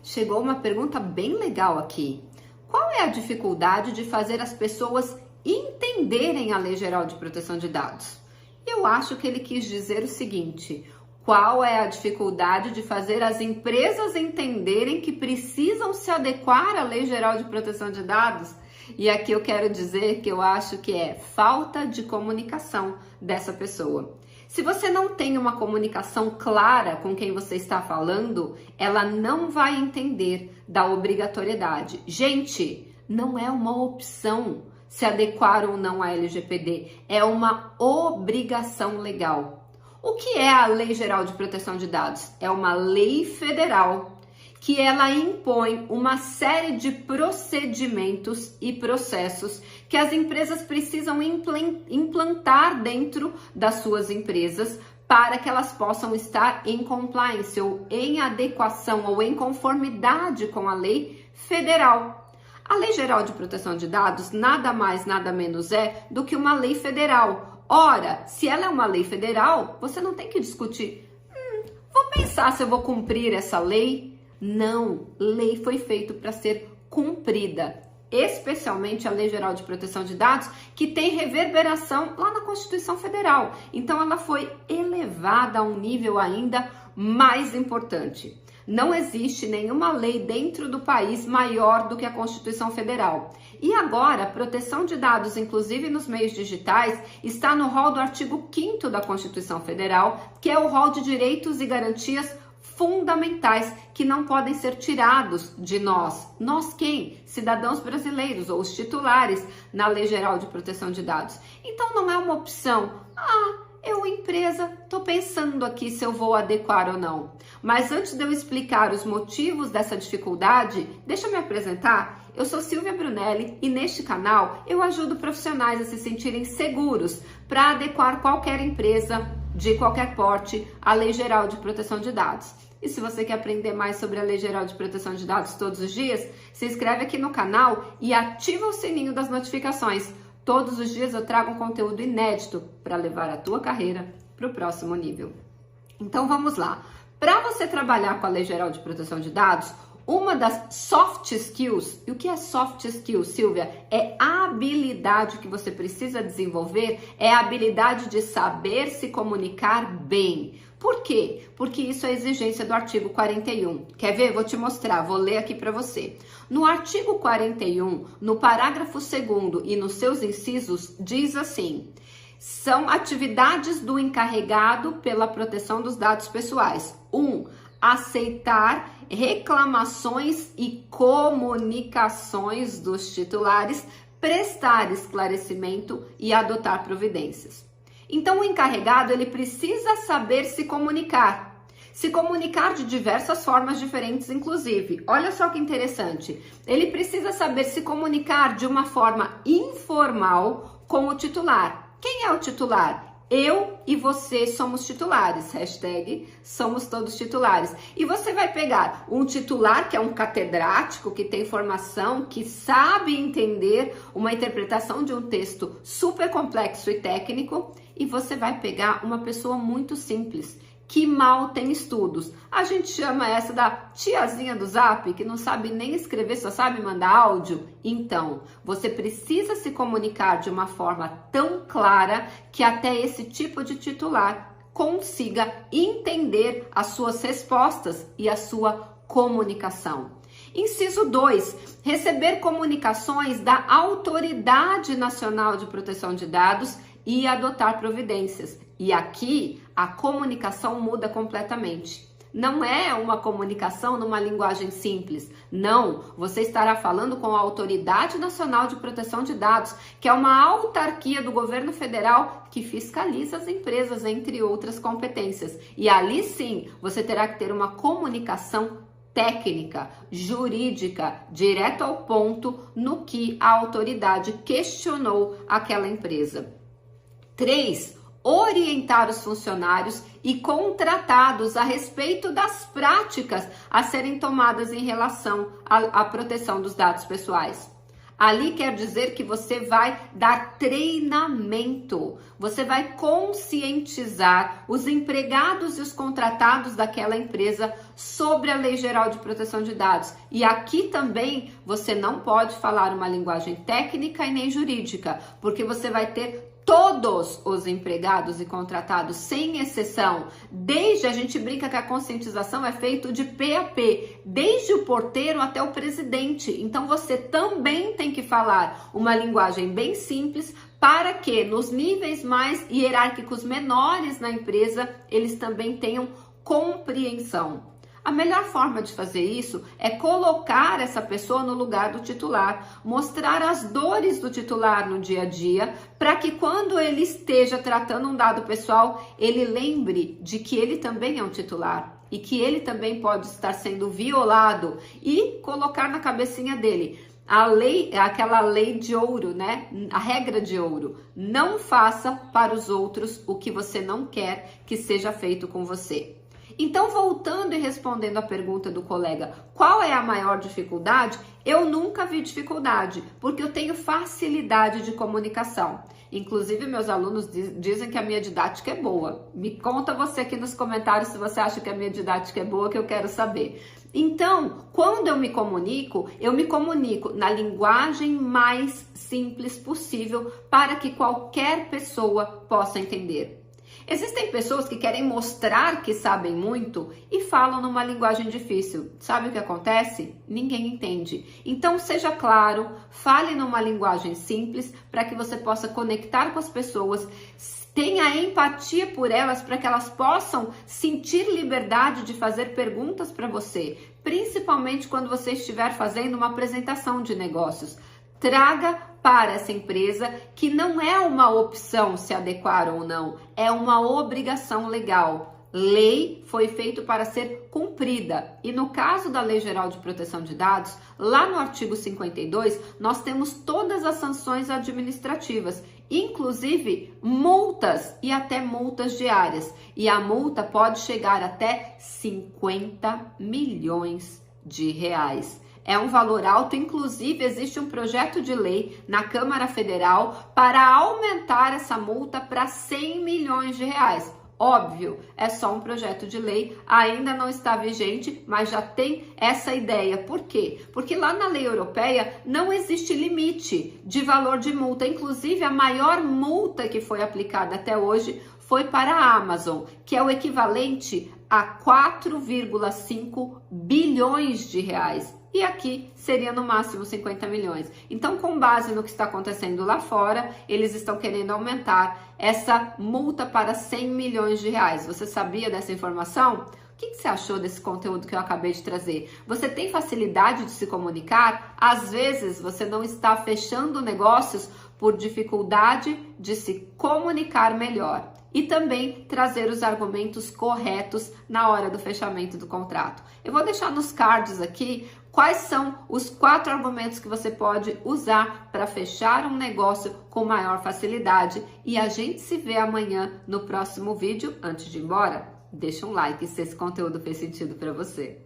chegou uma pergunta bem legal aqui. Qual é a dificuldade de fazer as pessoas entenderem a Lei Geral de Proteção de Dados? Eu acho que ele quis dizer o seguinte: qual é a dificuldade de fazer as empresas entenderem que precisam se adequar à Lei Geral de Proteção de Dados? E aqui eu quero dizer que eu acho que é falta de comunicação dessa pessoa. Se você não tem uma comunicação clara com quem você está falando, ela não vai entender da obrigatoriedade. Gente, não é uma opção se adequar ou não à LGPD, é uma obrigação legal. O que é a Lei Geral de Proteção de Dados? É uma lei federal que ela impõe uma série de procedimentos e processos que as empresas precisam implantar dentro das suas empresas para que elas possam estar em compliance ou em adequação ou em conformidade com a lei federal. A Lei Geral de Proteção de Dados nada mais, nada menos é do que uma lei federal. Ora, se ela é uma lei federal, você não tem que discutir. Vou pensar se eu vou cumprir essa lei. Não, lei foi feita para ser cumprida, especialmente a Lei Geral de Proteção de Dados, que tem reverberação lá na Constituição Federal. Então, ela foi elevada a um nível ainda mais importante. Não existe nenhuma lei dentro do país maior do que a Constituição Federal. E agora, a proteção de dados, inclusive nos meios digitais, está no rol do artigo 5º da Constituição Federal, que é o rol de direitos e garantias fundamentais que não podem ser tirados de nós. Nós quem? Cidadãos brasileiros ou os titulares na Lei Geral de Proteção de Dados. Então não é uma opção. Eu, empresa, estou pensando aqui se eu vou adequar ou não. Mas antes de eu explicar os motivos dessa dificuldade, deixa eu me apresentar. Eu sou Silvia Brunelli e neste canal eu ajudo profissionais a se sentirem seguros para adequar qualquer empresa de qualquer porte à Lei Geral de Proteção de Dados. E se você quer aprender mais sobre a Lei Geral de Proteção de Dados todos os dias, se inscreve aqui no canal e ativa o sininho das notificações. Todos os dias eu trago um conteúdo inédito para levar a tua carreira para o próximo nível. Então vamos lá. Para você trabalhar com a Lei Geral de Proteção de Dados, uma das soft skills, e o que é soft skills, Silvia? É a habilidade que você precisa desenvolver, é a habilidade de saber se comunicar bem. Por quê? Porque isso é exigência do artigo 41. Quer ver? Vou te mostrar, vou ler aqui para você. No artigo 41, no parágrafo 2º e nos seus incisos, diz assim: são atividades do encarregado pela proteção dos dados pessoais. 1. Aceitar reclamações e comunicações dos titulares, prestar esclarecimento e adotar providências. Então, o encarregado, ele precisa saber se comunicar de diversas formas diferentes, inclusive. Olha só que interessante. Ele precisa saber se comunicar de uma forma informal com o titular. Quem é o titular? Eu e você somos titulares, hashtag somos todos titulares. E você vai pegar um titular que é um catedrático, que tem formação, que sabe entender uma interpretação de um texto super complexo e técnico, e você vai pegar uma pessoa muito simples, que mal tem estudos. A gente chama essa da tiazinha do Zap, que não sabe nem escrever, só sabe mandar áudio. Então, você precisa se comunicar de uma forma tão clara que até esse tipo de titular consiga entender as suas respostas e a sua comunicação. Inciso 2, receber comunicações da Autoridade Nacional de Proteção de Dados e adotar providências. E aqui a comunicação muda completamente. Não é uma comunicação numa linguagem simples. Não, você estará falando com a Autoridade Nacional de Proteção de Dados, que é uma autarquia do governo federal que fiscaliza as empresas, entre outras competências. E ali sim, você terá que ter uma comunicação técnica, jurídica, direto ao ponto no que a autoridade questionou aquela empresa. 3. Orientar os funcionários e contratados a respeito das práticas a serem tomadas em relação à proteção dos dados pessoais. Ali quer dizer que você vai dar treinamento, você vai conscientizar os empregados e os contratados daquela empresa sobre a Lei Geral de Proteção de Dados. E aqui também você não pode falar uma linguagem técnica e nem jurídica, porque você vai ter todos os empregados e contratados, sem exceção, desde, a gente brinca que a conscientização é feita de P a P, desde o porteiro até o presidente. Então você também tem que falar uma linguagem bem simples para que nos níveis mais hierárquicos menores na empresa, eles também tenham compreensão. A melhor forma de fazer isso é colocar essa pessoa no lugar do titular, mostrar as dores do titular no dia a dia, para que quando ele esteja tratando um dado pessoal, ele lembre de que ele também é um titular e que ele também pode estar sendo violado, e colocar na cabecinha dele a lei, aquela lei de ouro, né? A regra de ouro: não faça para os outros o que você não quer que seja feito com você. Então, voltando e respondendo a pergunta do colega, qual é a maior dificuldade? Eu nunca vi dificuldade, porque eu tenho facilidade de comunicação. Inclusive, meus alunos dizem que a minha didática é boa. Me conta você aqui nos comentários se você acha que a minha didática é boa, que eu quero saber. Então, quando eu me comunico na linguagem mais simples possível para que qualquer pessoa possa entender. Existem pessoas que querem mostrar que sabem muito e falam numa linguagem difícil. Sabe o que acontece? Ninguém entende. Então, seja claro, fale numa linguagem simples para que você possa conectar com as pessoas, tenha empatia por elas para que elas possam sentir liberdade de fazer perguntas para você, principalmente quando você estiver fazendo uma apresentação de negócios. Traga para essa empresa que não é uma opção se adequar ou não, é uma obrigação legal. Lei foi feita para ser cumprida. E no caso da Lei Geral de Proteção de Dados, lá no artigo 52, nós temos todas as sanções administrativas, inclusive multas e até multas diárias. E a multa pode chegar até 50 milhões de reais. É um valor alto, inclusive existe um projeto de lei na Câmara Federal para aumentar essa multa para 100 milhões de reais. Óbvio, é só um projeto de lei, ainda não está vigente, mas já tem essa ideia. Por quê? Porque lá na lei europeia não existe limite de valor de multa. Inclusive, a maior multa que foi aplicada até hoje foi para a Amazon, que é o equivalente a 4,5 bilhões de reais. E aqui seria no máximo 50 milhões. Então, com base no que está acontecendo lá fora, eles estão querendo aumentar essa multa para 100 milhões de reais. Você sabia dessa informação? O que você achou desse conteúdo que eu acabei de trazer? Você tem facilidade de se comunicar? Às vezes, você não está fechando negócios por dificuldade de se comunicar melhor. E também trazer os argumentos corretos na hora do fechamento do contrato. Eu vou deixar nos cards aqui quais são os 4 argumentos que você pode usar para fechar um negócio com maior facilidade. E a gente se vê amanhã no próximo vídeo. Antes de ir embora, deixa um like se esse conteúdo fez sentido para você.